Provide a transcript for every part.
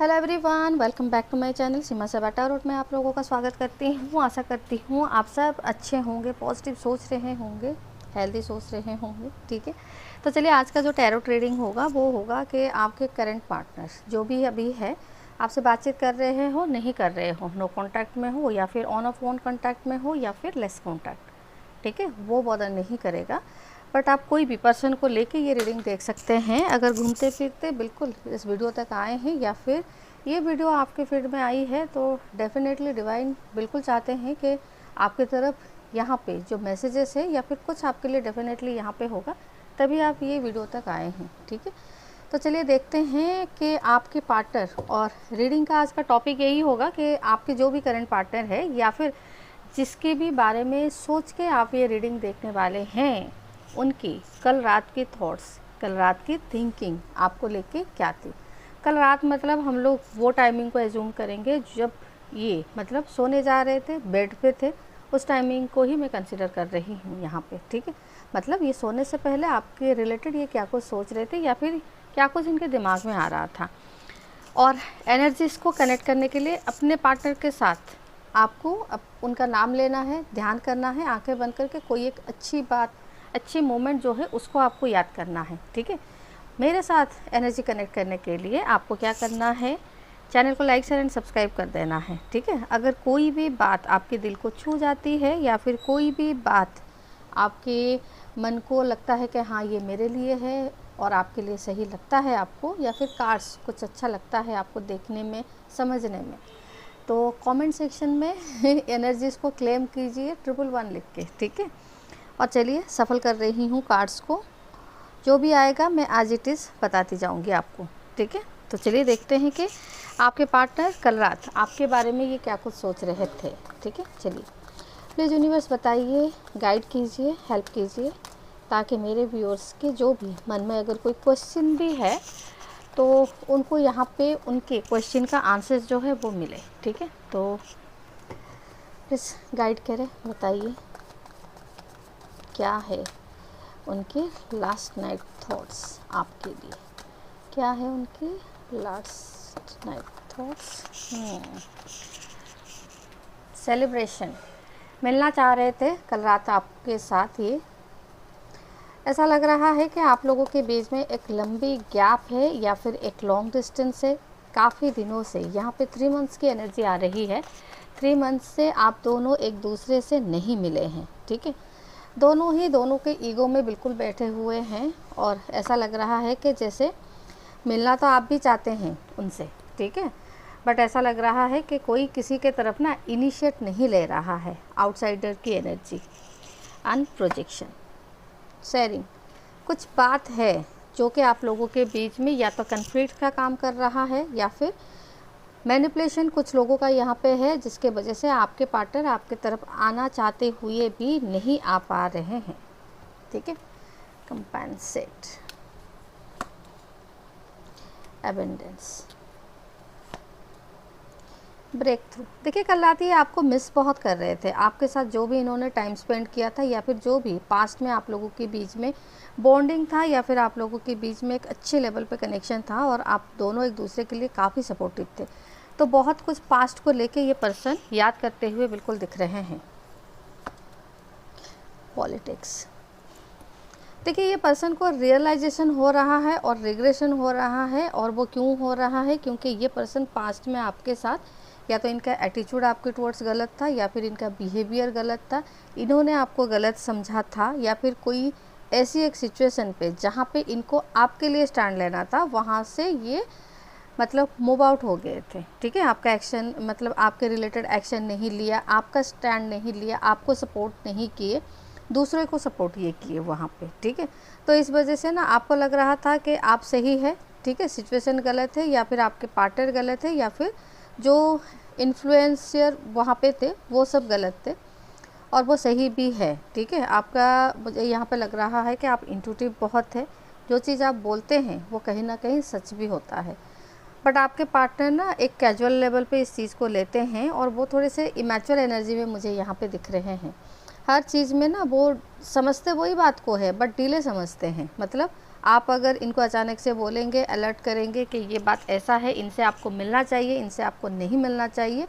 Hello everyone, welcome back to my channel सीमा सबाटा road में आप लोगों का स्वागत करती हूँ। आशा करती हूँ आप सब अच्छे होंगे, पॉजिटिव सोच रहे होंगे, हेल्दी सोच रहे होंगे। ठीक है, तो चलिए आज का जो टैरो ट्रेडिंग होगा वो होगा कि आपके करंट पार्टनर्स जो भी अभी है आपसे बातचीत कर रहे हो, नहीं कर रहे हो, नो कॉन्टैक्ट में हो या फिर ऑन ऑफ ऑन कॉन्टैक्ट में हो या फिर लेस कॉन्टैक्ट, ठीक है, वो बॉदर नहीं करेगा। बट आप कोई भी पर्सन को लेके ये रीडिंग देख सकते हैं अगर घूमते फिरते बिल्कुल इस वीडियो तक आए हैं या फिर ये वीडियो आपके फीड में आई है तो डेफिनेटली डिवाइन बिल्कुल चाहते हैं कि आपकी तरफ यहाँ पे जो मैसेजेस है या फिर कुछ आपके लिए डेफिनेटली यहाँ पे होगा, तभी आप ये वीडियो तक आए हैं। ठीक है, तो चलिए देखते हैं कि आपके पार्टनर, और रीडिंग का आज का टॉपिक यही होगा कि आपके जो भी करंट पार्टनर है या फिर जिसके भी बारे में सोच के आप ये रीडिंग देखने वाले हैं, उनकी कल रात की थॉट्स, कल रात की थिंकिंग आपको लेके क्या थी। कल रात मतलब हम लोग वो टाइमिंग को एज्यूम करेंगे जब ये मतलब सोने जा रहे थे, बेड पे थे, उस टाइमिंग को ही मैं कंसिडर कर रही हूँ यहाँ पे। ठीक है, मतलब ये सोने से पहले आपके रिलेटेड ये क्या कुछ सोच रहे थे या फिर क्या कुछ इनके दिमाग में आ रहा था। और एनर्जीज को कनेक्ट करने के लिए अपने पार्टनर के साथ आपको उनका नाम लेना है, ध्यान करना है, आंखें बंद करके कोई एक अच्छी बात, अच्छी मोमेंट जो है उसको आपको याद करना है। ठीक है, मेरे साथ एनर्जी कनेक्ट करने के लिए आपको क्या करना है, चैनल को लाइक शेयर एंड सब्सक्राइब कर देना है। ठीक है, अगर कोई भी बात आपके दिल को छू जाती है या फिर कोई भी बात आपके मन को लगता है कि हाँ ये मेरे लिए है और आपके लिए सही लगता है आपको, या फिर कार्ड्स कुछ अच्छा लगता है आपको देखने में, समझने में, तो कमेंट सेक्शन में एनर्जीज को क्लेम कीजिए 111 लिख के। ठीक है, और चलिए सफल कर रही हूँ कार्ड्स को, जो भी आएगा मैं आज इट इज़ बताती जाऊँगी आपको। ठीक है, तो चलिए देखते हैं कि आपके पार्टनर कल रात आपके बारे में ये क्या कुछ सोच रहे थे। ठीक है, चलिए प्लीज़ यूनिवर्स बताइए, गाइड कीजिए, हेल्प कीजिए, ताकि मेरे व्यूअर्स के जो भी मन में अगर कोई क्वेश्चन भी है तो उनको यहाँ पे उनके क्वेश्चन का आंसर जो है वो मिले। ठीक है, तो प्लीज़ गाइड करें, बताइए क्या है उनके लास्ट नाइट थॉट्स आपके लिए, क्या है उनके लास्ट नाइट थॉट्स। सेलिब्रेशन, मिलना चाह रहे थे कल रात आपके साथ। ये ऐसा लग रहा है कि आप लोगों के बीच में एक लंबी गैप है या फिर एक लॉन्ग डिस्टेंस है काफ़ी दिनों से। यहाँ पे 3 मंथ्स की एनर्जी आ रही है। 3 मंथ्स से आप दोनों एक दूसरे से नहीं मिले हैं। ठीक है, दोनों के ईगो में बिल्कुल बैठे हुए हैं और ऐसा लग रहा है कि जैसे मिलना तो आप भी चाहते हैं उनसे, ठीक है, बट ऐसा लग रहा है कि कोई किसी के तरफ ना इनिशिएट नहीं ले रहा है। आउटसाइडर की एनर्जी, अन प्रोजेक्शन, शेयरिंग, कुछ बात है जो कि आप लोगों के बीच में या तो कन्फ्लिक्ट का काम कर रहा है या फिर मैनिपुलेशन कुछ लोगों का यहाँ पे है, जिसके वजह से आपके पार्टनर आपके तरफ आना चाहते हुए भी नहीं आ पा रहे हैं। ठीक है, कंपेंसेट, एबेंडेंस, ब्रेक थ्रू। देखिए कल रात ये आपको मिस बहुत कर रहे थे, आपके साथ जो भी इन्होंने टाइम स्पेंड किया था या फिर जो भी पास्ट में आप लोगों के बीच में बॉन्डिंग था या फिर आप लोगों के बीच में एक अच्छे लेवल पे कनेक्शन था और आप दोनों एक दूसरे के लिए काफ़ी सपोर्टिव थे, तो बहुत कुछ पास्ट को लेके ये पर्सन याद करते हुए बिल्कुल दिख रहे हैं। पॉलिटिक्स, देखिए ये पर्सन को रियलाइजेशन हो रहा है और रिग्रेशन हो रहा है, और वो क्यों हो रहा है, क्योंकि ये पर्सन पास्ट में आपके साथ या तो इनका एटीट्यूड आपके टुवर्ड्स गलत था या फिर इनका बिहेवियर गलत था, इन्होंने आपको गलत समझा था, या फिर कोई ऐसी एक सिचुएशन पे जहाँ पे इनको आपके लिए स्टैंड लेना था वहाँ से ये मतलब मूव आउट हो गए थे। ठीक है, आपका एक्शन मतलब आपके रिलेटेड एक्शन नहीं लिया, आपका स्टैंड नहीं लिया, आपको सपोर्ट नहीं किए, दूसरे को सपोर्ट ये किए वहाँ पे। ठीक है, तो इस वजह से ना आपको लग रहा था कि आप सही है, ठीक है, सिचुएशन गलत है या फिर आपके पार्टनर गलत है या फिर जो इन्फ्लुएंसर वहाँ पे थे वो सब गलत थे, और वो सही भी है। ठीक है, आपका मुझे यहाँ पे लग रहा है कि आप इंट्यूटिव बहुत है, जो चीज़ आप बोलते हैं वो कहीं ना कहीं सच भी होता है, बट आपके पार्टनर ना एक कैजुअल लेवल पे इस चीज़ को लेते हैं और वो थोड़े से इमैच्योर एनर्जी में मुझे यहाँ पे दिख रहे हैं। हर चीज़ में ना वो समझते वही बात को है बट डिले समझते हैं, मतलब आप अगर इनको अचानक से बोलेंगे, अलर्ट करेंगे कि ये बात ऐसा है, इनसे आपको मिलना चाहिए, इनसे आपको नहीं मिलना चाहिए,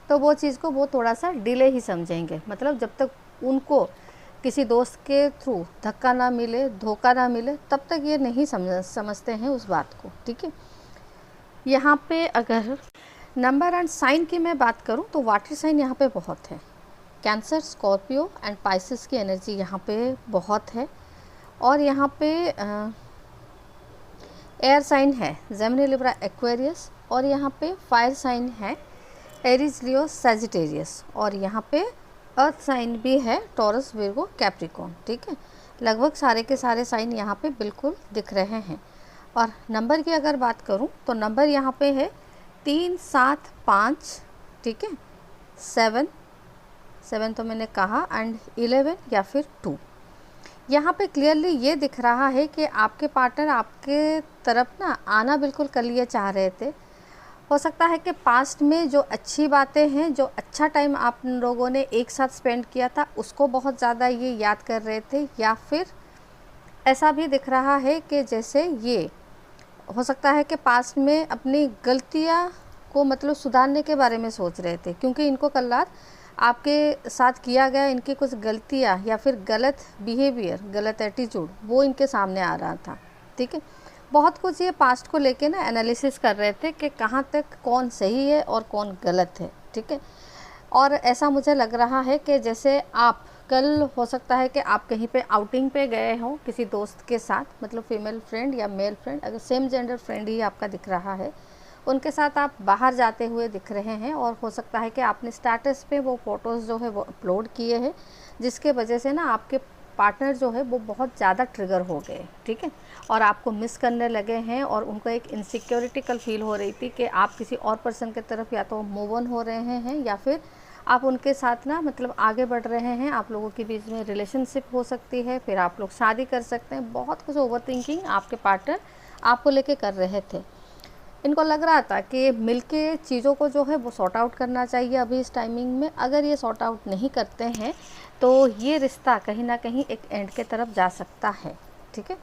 तो वो चीज़ को वो थोड़ा सा डिले ही समझेंगे। मतलब जब तक उनको किसी दोस्त के थ्रू धक्का ना मिले, धोखा ना मिले, तब तक ये नहीं समझते हैं उस बात को, ठीक है। यहाँ पे अगर नंबर एंड साइन की मैं बात करूँ तो वाटर साइन यहाँ पे बहुत है। कैंसर, स्कॉर्पियो एंड पाइसेस की एनर्जी यहाँ पे बहुत है। और यहाँ पे एयर साइन है जेमिनी, लिब्रा, एक्वेरियस। और यहाँ पे फायर साइन है एरीज, लियो, सैजिटेरियस। और यहाँ पे अर्थ साइन भी है टॉरस, विर्गो, कैप्रिकॉर्न, ठीक है। लगभग सारे के सारे साइन यहाँ पे बिल्कुल दिख रहे हैं। और नंबर की अगर बात करूँ तो नंबर यहाँ पे है 3, 7, 5, ठीक है, 7 तो मैंने कहा, एंड 11 या फिर 2। यहाँ पे क्लियरली ये दिख रहा है कि आपके पार्टनर आपके तरफ ना आना बिल्कुल कर लिए चाह रहे थे। हो सकता है कि पास्ट में जो अच्छी बातें हैं, जो अच्छा टाइम आप लोगों ने एक साथ स्पेंड किया था, उसको बहुत ज़्यादा ये याद कर रहे थे। या फिर ऐसा भी दिख रहा है कि जैसे ये हो सकता है कि पास्ट में अपनी गलतियां को मतलब सुधारने के बारे में सोच रहे थे, क्योंकि इनको कल रात आपके साथ किया गया इनकी कुछ गलतियां या फिर गलत बिहेवियर, गलत एटीट्यूड, वो इनके सामने आ रहा था, ठीक है। बहुत कुछ ये पास्ट को लेके ना एनालिसिस कर रहे थे कि कहाँ तक कौन सही है और कौन गलत है, ठीक है। और ऐसा मुझे लग रहा है कि जैसे आप कल हो सकता है कि आप कहीं पे आउटिंग पे गए हो किसी दोस्त के साथ, मतलब फीमेल फ्रेंड या मेल फ्रेंड, अगर सेम जेंडर फ्रेंड ही आपका दिख रहा है, उनके साथ आप बाहर जाते हुए दिख रहे हैं। और हो सकता है कि आपने स्टेटस पे वो फ़ोटोज़ जो है वो अपलोड किए हैं, जिसके वजह से ना आपके पार्टनर जो है वो बहुत ज़्यादा ट्रिगर हो गए, ठीक है, और आपको मिस करने लगे हैं। और उनको एक इनसिक्योरिटी कल फील हो रही थी कि आप किसी और पर्सन की तरफ या तो मूव ऑन हो रहे हैं या फिर आप उनके साथ ना मतलब आगे बढ़ रहे हैं। आप लोगों के बीच में रिलेशनशिप हो सकती है, फिर आप लोग शादी कर सकते हैं। बहुत कुछ ओवर थिंकिंग आपके पार्टनर आपको लेके कर रहे थे। इनको लग रहा था कि मिलके चीज़ों को जो है वो सॉर्ट आउट करना चाहिए अभी इस टाइमिंग में। अगर ये सॉर्ट आउट नहीं करते हैं तो ये रिश्ता कहीं ना कहीं एक एंड के तरफ जा सकता है, ठीक है।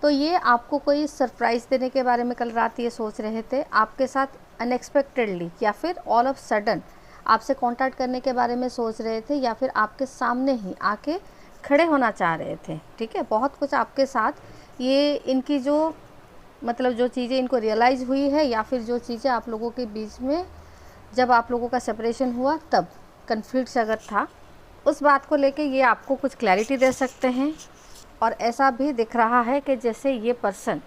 तो ये आपको कोई सरप्राइज़ देने के बारे में कल रात ये सोच रहे थे, आपके साथ अनएक्सपेक्टेडली या फिर ऑल ऑफ सडन आपसे कांटेक्ट करने के बारे में सोच रहे थे, या फिर आपके सामने ही आके खड़े होना चाह रहे थे, ठीक है। बहुत कुछ आपके साथ ये इनकी जो मतलब जो चीज़ें इनको रियलाइज़ हुई है, या फिर जो चीज़ें आप लोगों के बीच में जब आप लोगों का सेपरेशन हुआ तब कन्फ्लिक्ट अगर था, उस बात को लेके ये आपको कुछ क्लैरिटी दे सकते हैं। और ऐसा भी दिख रहा है कि जैसे ये पर्सन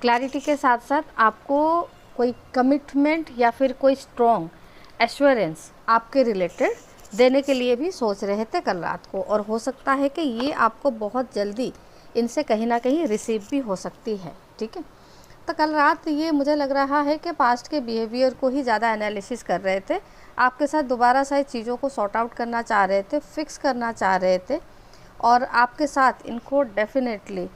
क्लैरिटी के साथ साथ आपको कोई कमिटमेंट या फिर कोई स्ट्रॉन्ग एश्योरेंस आपके रिलेटेड देने के लिए भी सोच रहे थे कल रात को। और हो सकता है कि ये आपको बहुत जल्दी इनसे कहीं ना कहीं रिसीव भी हो सकती है, ठीक है। तो कल रात ये मुझे लग रहा है कि पास्ट के बिहेवियर को ही ज़्यादा एनालिसिस कर रहे थे, आपके साथ दोबारा शायद चीज़ों को सॉर्ट आउट करना चाह रहे थे, फिक्स करना चाह रहे थे। और आपके साथ इनको डेफिनेटली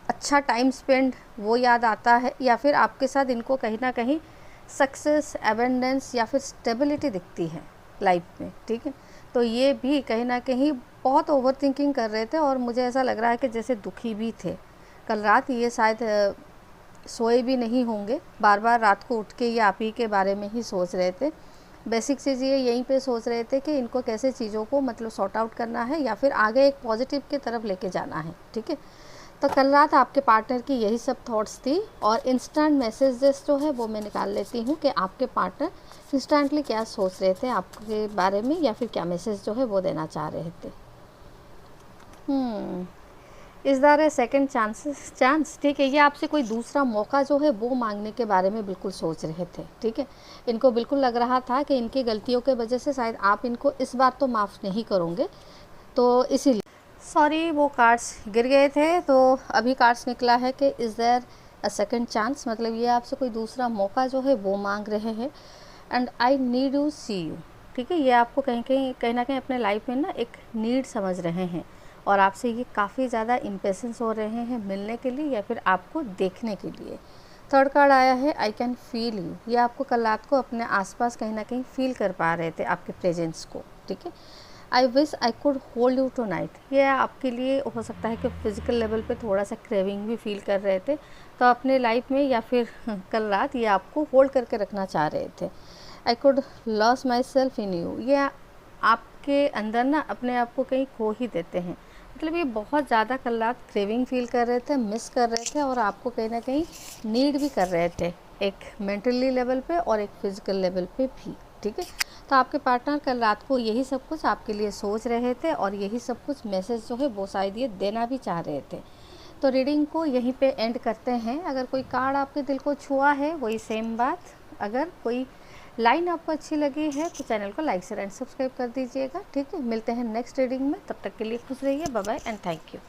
अच्छा टाइम स्पेंड वो याद आता है, या फिर आपके साथ इनको कहीं ना कहीं सक्सेस, एबेंडेंस या फिर स्टेबिलिटी दिखती है लाइफ में, ठीक है। तो ये भी कहीं ना कहीं बहुत ओवर थिंकिंग कर रहे थे, और मुझे ऐसा लग रहा है कि जैसे दुखी भी थे कल रात। ये शायद सोए भी नहीं होंगे, बार बार रात को उठ के ये आप ही के बारे में ही सोच रहे थे। बेसिक चीज़ ये यहीं पे सोच रहे थे कि इनको कैसे चीज़ों को मतलब सॉर्ट आउट करना है, या फिर आगे एक पॉजिटिव की तरफ लेके जाना है, ठीक है। तो कल रात आपके पार्टनर की यही सब थॉट्स थी। और इंस्टेंट मैसेजेस जो है वो मैं निकाल लेती हूँ कि आपके पार्टनर इंस्टेंटली क्या सोच रहे थे आपके बारे में, या फिर क्या मैसेज जो है वो देना चाह रहे थे। इस बार है सेकेंड चांस, ठीक है। ये आपसे कोई दूसरा मौका जो है वो मांगने के बारे में बिल्कुल सोच रहे थे, ठीक है। इनको बिल्कुल लग रहा था कि इनकी गलतियों के वजह से शायद आप इनको इस बार तो माफ़ नहीं करोगे, तो इसीलिए सॉरी वो कार्ड्स गिर गए थे। तो अभी कार्ड्स निकला है कि is there a second chance, मतलब ये आपसे कोई दूसरा मौका जो है वो मांग रहे हैं। And I need you see you, ठीक है। ये आपको कहीं ना कहीं अपने लाइफ में ना एक नीड समझ रहे हैं, और आपसे ये काफ़ी ज़्यादा इम्पेशेंस हो रहे हैं मिलने के लिए या फिर आपको देखने के लिए। थर्ड कार्ड आया है आई कैन फील यू। ये आपको कल रात को अपने आसपास कहीं ना कहीं फील कर पा रहे थे आपके प्रेजेंस को, ठीक है। I wish I could hold you tonight. ये आपके लिए हो सकता है कि फिज़िकल लेवल पे थोड़ा सा क्रेविंग भी फील कर रहे थे, तो अपने लाइफ में या फिर कल रात ये आपको होल्ड करके रखना चाह रहे थे। I could loss my self in you, ये आपके अंदर ना अपने आप को कहीं खो ही देते हैं। मतलब ये बहुत ज़्यादा कल रात क्रेविंग फील कर रहे थे, मिस कर रहे थे, और आपको कहीं ना कहीं नीड भी कर रहे थे, एक मेंटली लेवल पे और एक फिज़िकल लेवल पे भी। ठीक है, तो आपके पार्टनर कल रात को यही सब कुछ आपके लिए सोच रहे थे, और यही सब कुछ मैसेज जो है वो शायद ये देना भी चाह रहे थे। तो रीडिंग को यहीं पे एंड करते हैं। अगर कोई कार्ड आपके दिल को छुआ है वही सेम बात, अगर कोई लाइन आपको अच्छी लगी है तो चैनल को लाइक शेयर एंड सब्सक्राइब कर दीजिएगा। ठीक है, मिलते हैं नेक्स्ट रीडिंग में, तब तक के लिए खुश रहिए, bye bye and thank you.